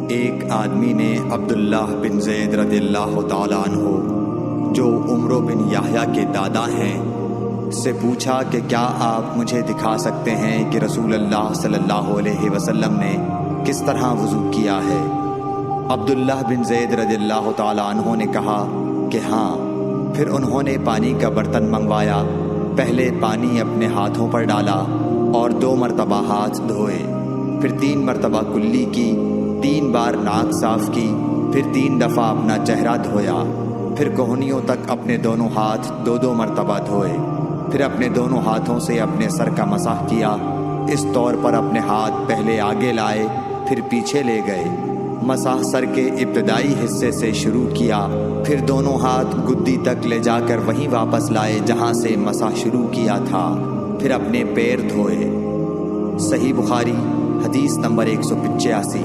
ایک آدمی نے عبداللہ بن زید رضی اللہ تعالیٰ عنہ جو عمرو بن یحییٰ کے دادا ہیں سے پوچھا کہ کیا آپ مجھے دکھا سکتے ہیں کہ رسول اللہ صلی اللہ علیہ وسلم نے کس طرح وضو کیا ہے؟ عبداللہ بن زید رضی اللہ تعالیٰ عنہ نے کہا کہ ہاں۔ پھر انہوں نے پانی کا برتن منگوایا، پہلے پانی اپنے ہاتھوں پر ڈالا اور 2 مرتبہ ہاتھ دھوئے، پھر 3 مرتبہ کلی کی، 3 بار ناک صاف کی، پھر 3 دفعہ اپنا چہرہ دھویا، پھر کوہنیوں تک اپنے دونوں ہاتھ 2 مرتبہ دھوئے، پھر اپنے دونوں ہاتھوں سے اپنے سر کا مسح کیا۔ اس طور پر اپنے ہاتھ پہلے آگے لائے پھر پیچھے لے گئے، مسح سر کے ابتدائی حصے سے شروع کیا، پھر دونوں ہاتھ گدی تک لے جا کر وہیں واپس لائے جہاں سے مسح شروع کیا تھا، پھر اپنے پیر دھوئے۔ صحیح بخاری حدیث نمبر 185۔